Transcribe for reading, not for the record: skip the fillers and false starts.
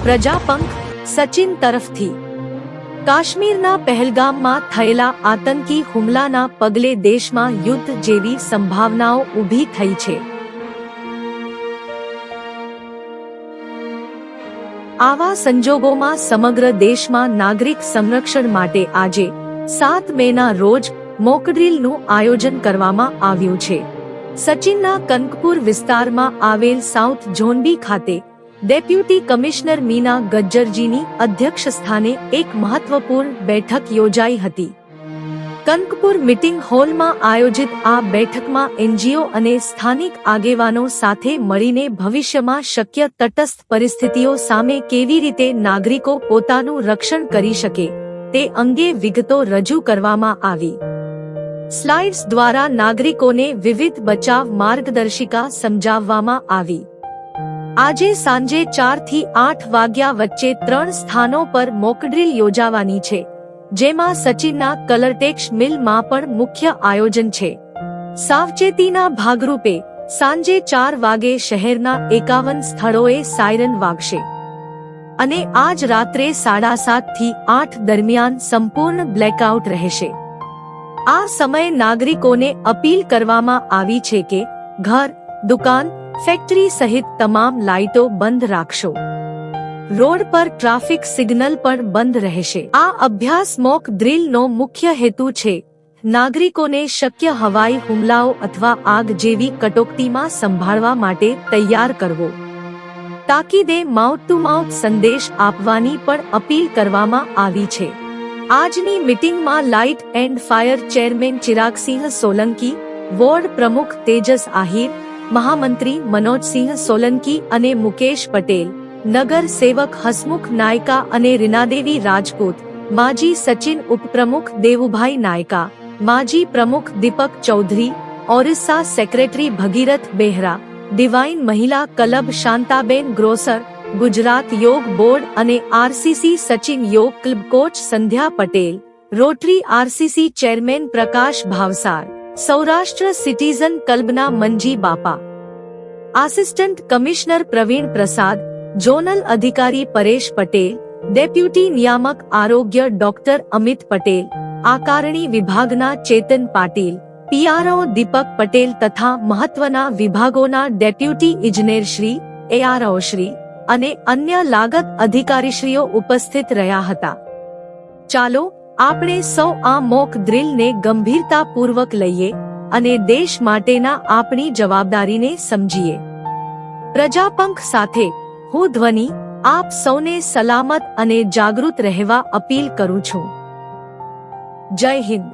પ્રજાપંખ સચિન તરફથી કાશ્મીરના પહેલગામમાં થયેલા આતંકી હુમલાના પગલે દેશમાં યુદ્ધ જેવી સંભાવનાઓ ઊભી થઈ છે। આવા સંજોગોમાં સમગ્ર દેશમાં નાગરિક સંરક્ષણ માટે આજે 7 મેના રોજ મોકડ્રીલનું આયોજન કરવામાં આવ્યું છે। સચિનના કનકપુર વિસ્તારમાં આવેલ સાઉથ ઝોનબી ખાતે ડેપ્યુટી કમિશનર મીના ગજ્જરજીની અધ્યક્ષસ્થાને એક મહત્વપૂર્ણ બેઠક યોજાઈ હતી। કનકપુર મીટિંગ હોલમાં આયોજિત આ બેઠકમાં એનજીઓ અને સ્થાનિક આગેવાનો સાથે મળીને ભવિષ્યમાં શક્ય તટસ્થ પરિસ્થિતિઓ સામે કેવી રીતે નાગરિકો પોતાનું રક્ષણ કરી શકે તે અંગે વિગતો રજૂ કરવામાં આવી। સ્લાઇડ્સ દ્વારા નાગરિકોને વિવિધ બચાવ માર્ગદર્શિકા સમજાવવામાં આવી। આજે સાંજે 4 થી 8 વાગ્યા વચ્ચે 3 સ્થાનો પર મોકડ્રીલ યોજાવાની છે, જેમાં સચિનના કલરટેક્સ મિલમાં પણ મુખ્ય આયોજન છે। સાવચેતીના ભાગરૂપે સાંજે 4 વાગે શહેરના 51 સ્થળોએ સાયરન વાગશે અને આજ રાત્રે 7:30 થી 8 દરમિયાન સંપૂર્ણ બ્લેકઆઉટ રહેશે। આ સમયે નાગરિકોને અપીલ કરવામાં આવી છે કે ઘર, દુકાન, ફેક્ટરી સહિત તમામ લાઇટો બંધ રાખશો। રોડ પર ટ્રાફિક સિગ્નલ પણ બંધ રહેશે। આ અભ્યાસ મોક ડ્રીલનો મુખ્ય હેતુ છે નાગરિકોને શક્ય હવાઈ હુમલાઓ અથવા આગ જેવી કટોકટીમાં સંભાળવા માટે તૈયાર કરવો। તાકીદે માઉથ ટુ માઉથ સંદેશ આપવાની પણ અપીલ કરવામાં આવી છે। આજની મીટિંગમાં light and fire chairman Chiragsinh Solanki, ward પ્રમુખ તેજસ આહિર, મહામંત્રી મનોજસિંહ સોલંકી અને મુકેશ પટેલ, નગર સેવક હસમુખ નાયકા અને રીનાદેવી રાજપૂત, માજી સચિન ઉપપ્રમુખ દેવુભાઈ નાયકા, માજી પ્રમુખ દીપક ચૌધરી, ઓરિસ્સા સેક્રેટરી ભગીરથ બેહરા, ડિવાઇન મહિલા ક્લબ શાંતાબેન ગ્રોસર, ગુજરાત યોગ બોર્ડ અને આરસીસી સચિન યોગ ક્લબ કોચ સંધ્યા પટેલ, રોટરી આરસીસી ચેરમેન પ્રકાશ ભાવસાર, સૌરાષ્ટ્ર સિટીઝન ક્લબના મંજી બાપા, આસિસ્ટન્ટ કમિશનર પ્રવીણ પ્રસાદ, ઝોનલ અધિકારી પરેશ પટેલ, ડેપ્યુટી નિયામક આરોગ્ય ડોક્ટર અમિત પટેલ, આકારણી વિભાગના ચેતન પાટીલ, પીઆરઓ દીપક પટેલ તથા મહત્વના વિભાગોના ડેપ્યુટી ઇજનેરશ્રી, એઆરઓશ્રી અને અન્ય લાગત અધિકારીશ્રીઓ ઉપસ્થિત રહ્યા હતા। ચાલો આપણે સૌ આ મોક ડ્રીલને ગંભીરતાપૂર્વક લઈએ અને દેશ માટેના આપણી જવાબદારીને સમજીએ। પ્રજાપંખ સાથે હું ધ્વનિ આપ સૌને સલામત અને જાગૃત રહેવા અપીલ કરું છું। જય હિન્દ।